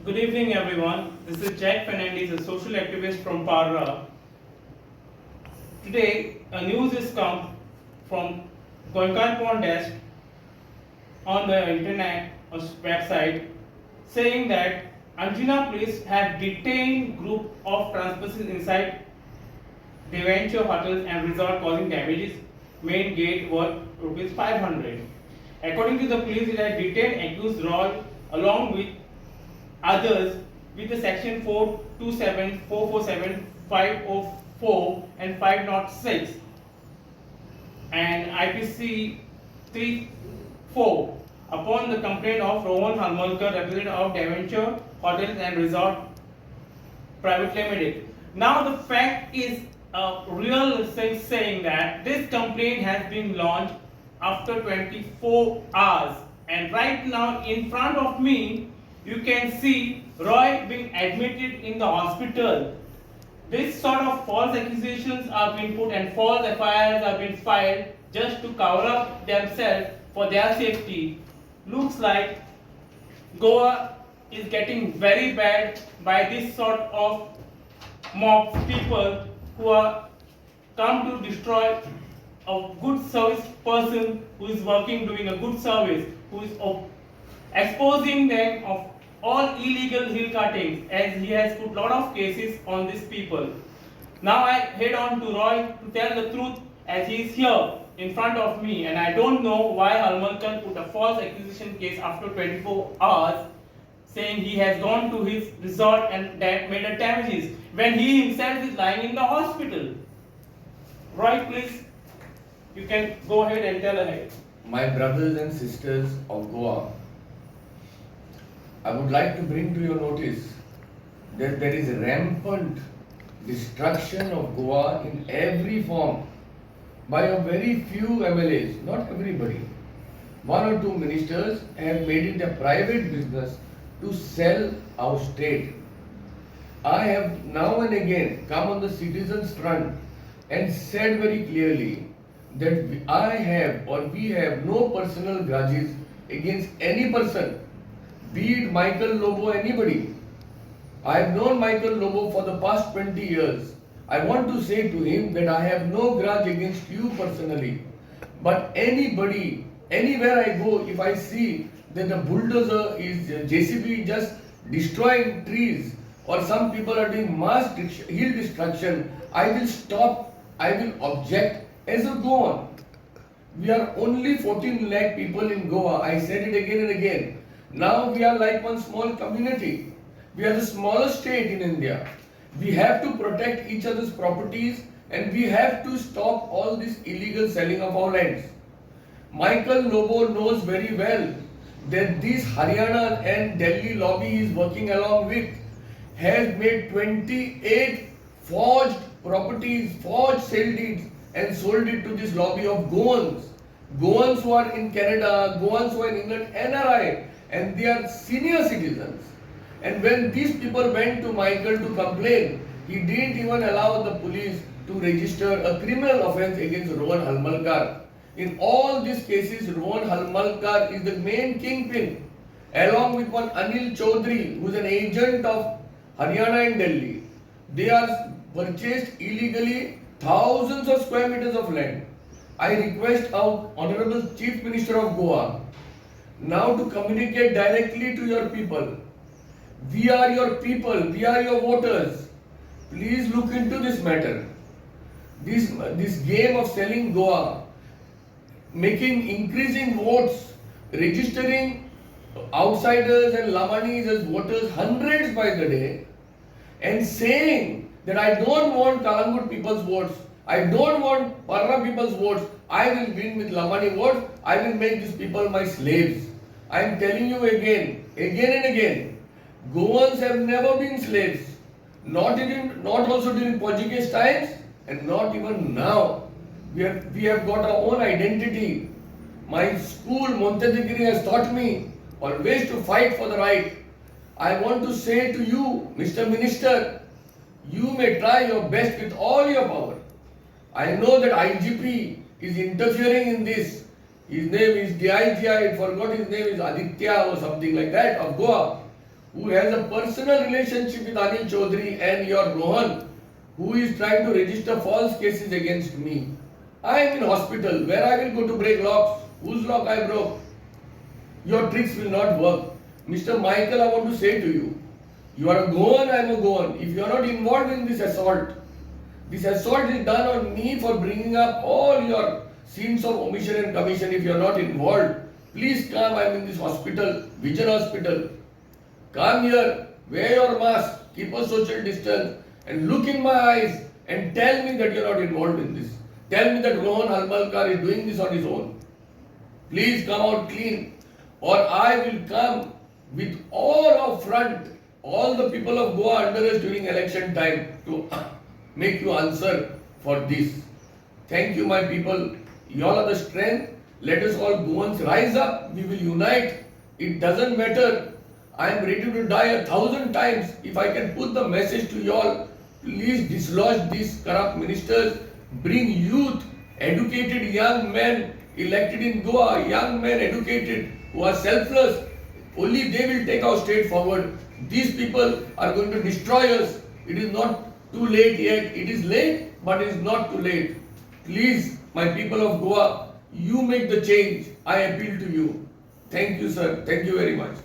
Good evening, everyone. This is Jack Fernandez, a social activist from Parra. Today, a news is come from Goenka Pond desk on the internet website saying that Anjuna police have detained group of transpersons inside Devanture hotels and resort causing damages. Main gate worth rupees 500. According to the police, it had detained accused Roy along with others with the section 427, 447, 504 and 506 and IPC 34 upon the complaint of Rohan Halmalkar, representative of Devanture Hotels and Resort Private Limited. Now the fact is a real thing saying that this complaint has been launched after 24 hours, and right now in front of me you can see Roy being admitted in the hospital. This sort of false accusations are being put and false FIRs are being filed just to cover up themselves for their safety. Looks like Goa is getting very bad by this sort of mob people who are come to destroy a good service person who is working doing a good service, who is exposing them of all illegal hill cuttings, as he has put lot of cases on these people. Now I head on to Roy to tell the truth, as he is here in front of me, and I don't know why Halmalkar put a false accusation case after 24 hours saying he has gone to his resort and made a damages when he himself is lying in the hospital. Roy, please, you can go ahead and tell ahead. My brothers and sisters of Goa, I would like to bring to your notice that there is rampant destruction of Goa in every form by a very few MLAs, not everybody. One or two ministers have made it a private business to sell our state. I have now and again come on the citizens' front and said very clearly that we have no personal grudges against any person, be it Michael Lobo, anybody. I have known Michael Lobo for the past 20 years. I want to say to him that I have no grudge against you personally. But anybody, anywhere I go, if I see that a bulldozer is JCB just destroying trees, or some people are doing mass hill destruction, I will stop, I will object as a Goan. We are only 14 lakh people in Goa. I said it again and again. Now we are like one small community. We are the smallest state in India. We have to protect each other's properties, and we have to stop all this illegal selling of our lands. Michael Lobo knows very well that this Haryana and Delhi lobby he is working along with has made 28 forged properties, forged sale deeds, and sold it to this lobby of Goans. Goans who are in Canada, Goans who are in England, NRI, and they are senior citizens. And when these people went to Michael to complain, he didn't even allow the police to register a criminal offence against Rohan Halmalkar. In all these cases, Rohan Halmalkar is the main kingpin, along with one Anil Chaudhary, who is an agent of Haryana and Delhi. They are purchased illegally thousands of square meters of land. I request our Honorable Chief Minister of Goa now to communicate directly to your people. We are your people, we are your voters. Please look into this matter. This game of selling Goa, increasing votes, registering outsiders and Lamanis as voters hundreds by the day, and saying that I don't want Kalangut people's votes, I don't want Parra people's votes, I will win with Lamani votes, I will make these people my slaves. I am telling you again and again, Goans have never been slaves, not also during Portuguese times, and not even now. We have got our own identity. My school, Montezegiri, has taught me always to fight for the right. I want to say to you, Mr. Minister, you may try your best with all your power. I know that IGP is interfering in this. His name is DIG, I forgot his name is Aditya or something like that, of Goa, who has a personal relationship with Anil Chaudhary and your Rohan, who is trying to register false cases against me. I am in hospital. Where I will go to break locks? Whose lock I broke? Your tricks will not work. Mr. Michael, I want to say to you, you are a Goan, I am a Goan. If you are not involved in this assault is done on me for bringing up all your sins of omission and commission. If you are not involved, please come. I am in this hospital, Vision Hospital. Come here, wear your mask, keep a social distance, and look in my eyes and tell me that you are not involved in this. Tell me that Rohan Halmalkar is doing this on his own. Please come out clean, or I will come with all up front, all the people of Goa under us during election time to make you answer for this. Thank you, my people. You all are the strength. Let us all Goans rise up. We will unite. It doesn't matter. I am ready to die 1,000 times if I can put the message to you all. Please dislodge these corrupt ministers. Bring youth, educated young men elected in Goa, young men educated who are selfless. Only they will take our state forward. These people are going to destroy us. It is not too late yet. It is late, but it is not too late. Please, my people of Goa, you make the change. I appeal to you. Thank you, sir. Thank you very much.